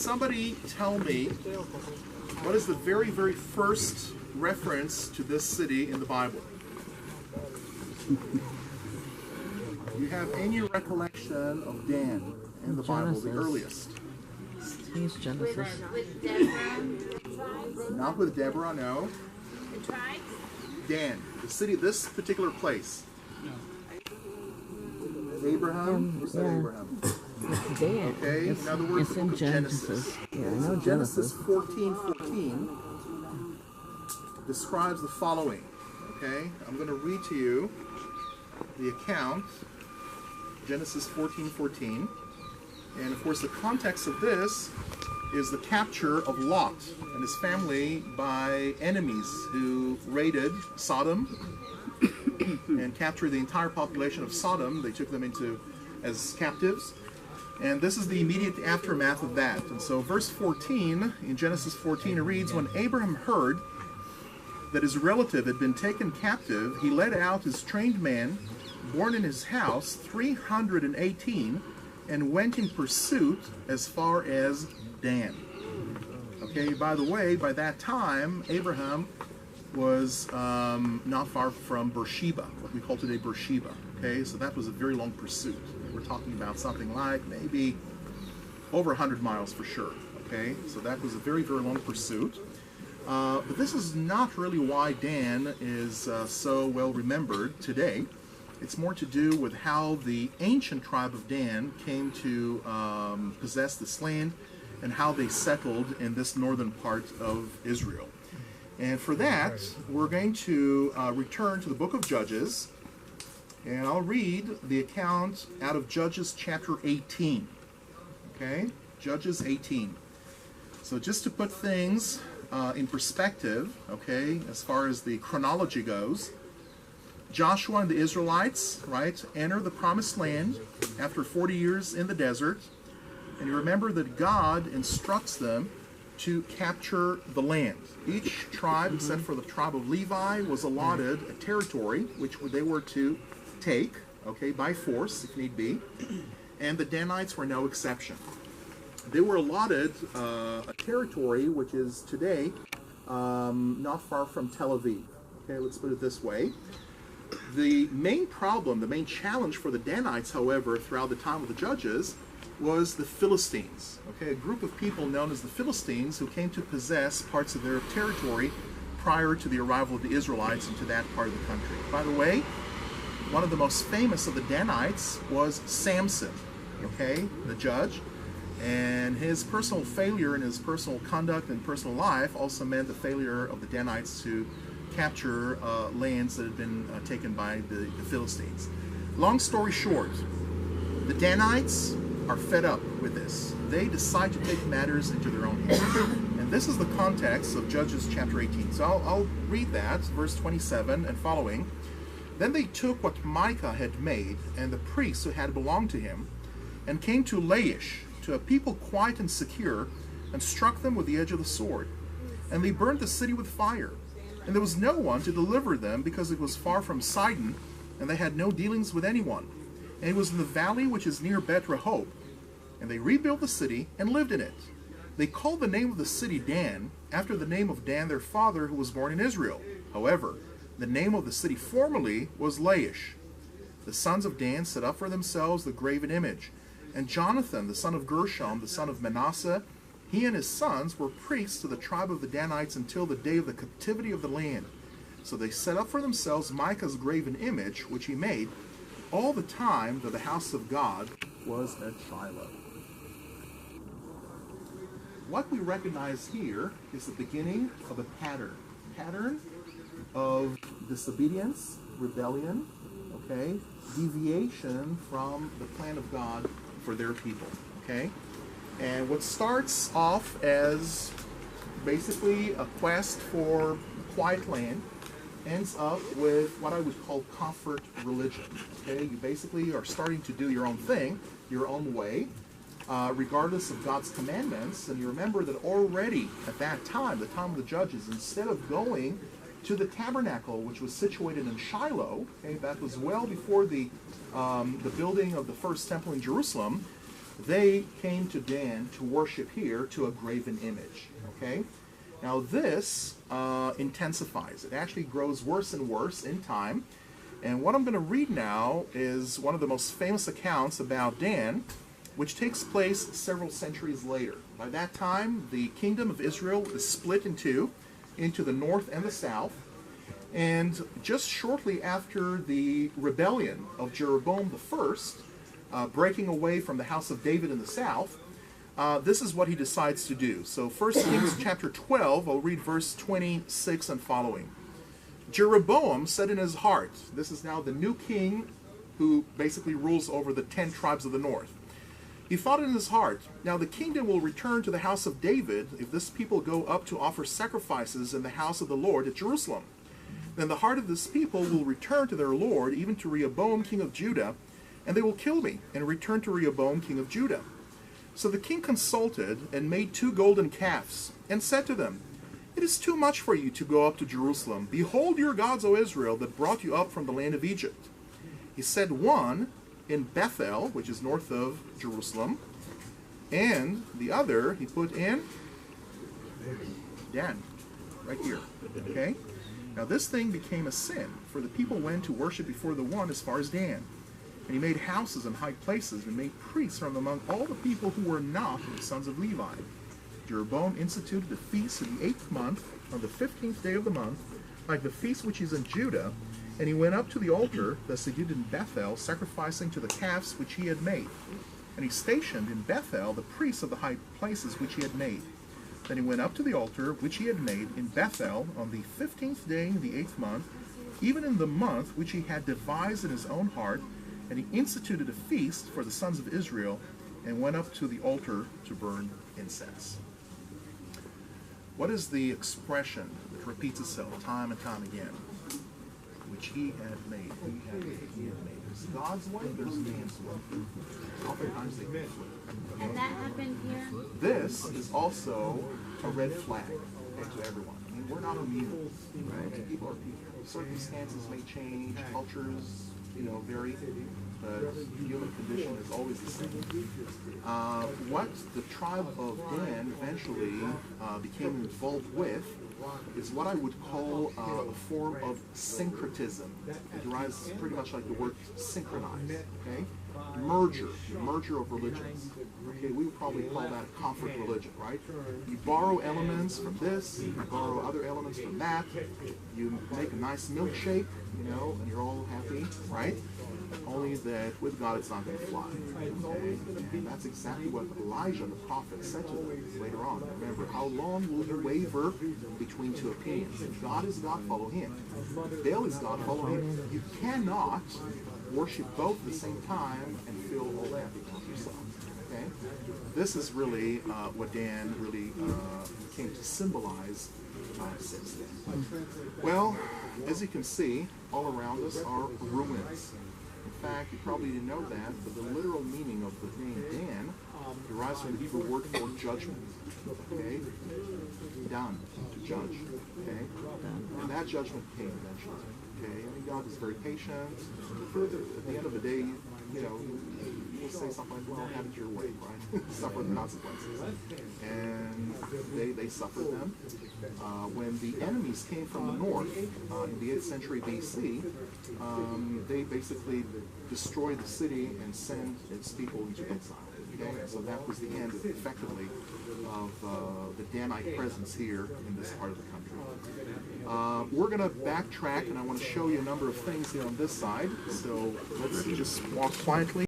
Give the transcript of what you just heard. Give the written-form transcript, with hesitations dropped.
somebody tell me what is the very, very first reference to this city in the Bible? Do you have any recollection of Dan in the Bible, the earliest? He's Genesis. With Deborah. Not with Deborah, no. The tribes? Dan, the city, this particular place. Abraham? Who said Abraham? It's Dan. Okay, in other words, it's the in book of Genesis. Yeah, I know Genesis 14:14 describes the following. Okay, I'm going to read to you the account, Genesis 14:14, and of course the context of this is the capture of Lot and his family by enemies who raided Sodom and captured the entire population of Sodom. They took them as captives. And this is the immediate aftermath of that. And so verse 14, in Genesis 14, it reads, "When Abraham heard that his relative had been taken captive, he led out his trained men, born in his house, 318, and went in pursuit as far as Dan." Okay, by the way, by that time, Abraham was not far from Beersheba, what we call today Beersheba. Okay, so that was a very long pursuit. We're talking about something like maybe over 100 miles for sure. Okay, so that was a very, very long pursuit. But this is not really why Dan is so well remembered today. It's more to do with how the ancient tribe of Dan came to possess this land and how they settled in this northern part of Israel. And for that, we're going to return to the book of Judges, and I'll read the account out of Judges chapter 18. Okay, Judges 18. So just to put things in perspective, okay, as far as the chronology goes, Joshua and the Israelites, right, enter the promised land after 40 years in the desert. And you remember that God instructs them to capture the land. Each tribe, except for the tribe of Levi, was allotted a territory which they were to take, okay, by force if need be. And the Danites were no exception. They were allotted a territory which is today not far from Tel Aviv. Okay, let's put it this way. The main problem, the main challenge for the Danites, however, throughout the time of the Judges, was the Philistines. Okay, a group of people known as the Philistines who came to possess parts of their territory prior to the arrival of the Israelites into that part of the country. By the way, one of the most famous of the Danites was Samson, okay, the judge. And his personal failure in his personal conduct and personal life also meant the failure of the Danites to capture lands that had been taken by the Philistines. Long story short, the Danites are fed up with this. They decide to take matters into their own hands. And this is the context of Judges chapter 18. So I'll read that, verse 27 and following. "Then they took what Micah had made and the priests who had belonged to him, and came to Laish, to a people quiet and secure, and struck them with the edge of the sword. And they burned the city with fire. And there was no one to deliver them, because it was far from Sidon, and they had no dealings with anyone. And it was in the valley which is near Bet Rehob. And they rebuilt the city and lived in it. They called the name of the city Dan, after the name of Dan their father, who was born in Israel. However, the name of the city formerly was Laish. The sons of Dan set up for themselves the graven image. And Jonathan, the son of Gershom, the son of Manasseh, he and his sons were priests to the tribe of the Danites until the day of the captivity of the land. So they set up for themselves Micah's graven image, which he made, all the time that the house of God was at Shiloh." What we recognize here is the beginning of a pattern of disobedience, rebellion, okay, deviation from the plan of God for their people, okay? And what starts off as basically a quest for quiet land ends up with what I would call comfort religion, okay? You basically are starting to do your own thing, your own way, regardless of God's commandments. And you remember that already at that time, the time of the Judges, instead of going to the tabernacle, which was situated in Shiloh, okay, that was well before the building of the first temple in Jerusalem, they came to Dan to worship here to a graven image. Okay? Now this intensifies. It actually grows worse and worse in time. And what I'm going to read now is one of the most famous accounts about Dan, which takes place several centuries later. By that time, the kingdom of Israel is split in two, into the north and the south. And just shortly after the rebellion of Jeroboam I, breaking away from the house of David in the south, this is what he decides to do. So 1 Kings chapter 12, I'll read verse 26 and following. Jeroboam said in his heart, this is now the new king who basically rules over the 10 tribes of the north. He thought in his heart, now the kingdom will return to the house of David if this people go up to offer sacrifices in the house of the Lord at Jerusalem. Then the heart of this people will return to their Lord, even to Rehoboam king of Judah, and they will kill me and return to Rehoboam king of Judah. So the king consulted and made 2 golden calves and said to them, it is too much for you to go up to Jerusalem. Behold your gods, O Israel, that brought you up from the land of Egypt. He set one in Bethel, which is north of Jerusalem, and the other he put in Dan, right here. Okay? Now this thing became a sin, for the people went to worship before the one as far as Dan. And he made houses in high places, and made priests from among all the people who were not the sons of Levi. Jeroboam instituted the feast in the 8th month, on the 15th day of the month, like the feast which is in Judah, and he went up to the altar, thus he did in Bethel, sacrificing to the calves which he had made. And he stationed in Bethel the priests of the high places which he had made. Then he went up to the altar which he had made in Bethel on the 15th day in the 8th month, even in the month which he had devised in his own heart, and he instituted a feast for the sons of Israel, and went up to the altar to burn incense. What is the expression that repeats itself time and time again? Which he had made. He had made. There's God's way, there's man's way. Oftentimes they conflict. And that happened here? This is also a red flag to everyone. I mean, we're not immune. Right? People are people. Circumstances may change, cultures, vary, but the human condition is always the same. What the tribe of Dan eventually became involved with is what I would call a form of syncretism. It derives pretty much like the word synchronize, okay? Merger of religions. Okay, we would probably call that a conflict religion, right? You borrow elements from this, you borrow other elements from that, you make a nice milkshake, and you're all happy, right? Only that with God it's not going to fly. Okay? And that's exactly what Elijah the prophet said to them later on. Remember, how long will you waver between 2 opinions? If God is God, follow him. If Baal is God, follow him. You cannot worship both at the same time and feel all happy about yourself. Okay? This is really what Dan really came to symbolize since then. Well, as you can see, all around us are ruins. In fact, you probably didn't know that, but the literal meaning of the name Dan derives from the Hebrew word for judgment. Okay? Done, to judge. Okay? And that judgment came eventually. Okay? I mean, God is very patient. At the end of the day, you'll say something like, well, have it your way, right? Suffer the consequences. And they suffered them. When the enemies came from the north in the 8th century BC, they basically destroyed the city and sent its people into exile. Okay? So that was the end, effectively, of the Danite presence here in this part of the country. We're going to backtrack, and I want to show you a number of things here on this side. So let's just walk quietly.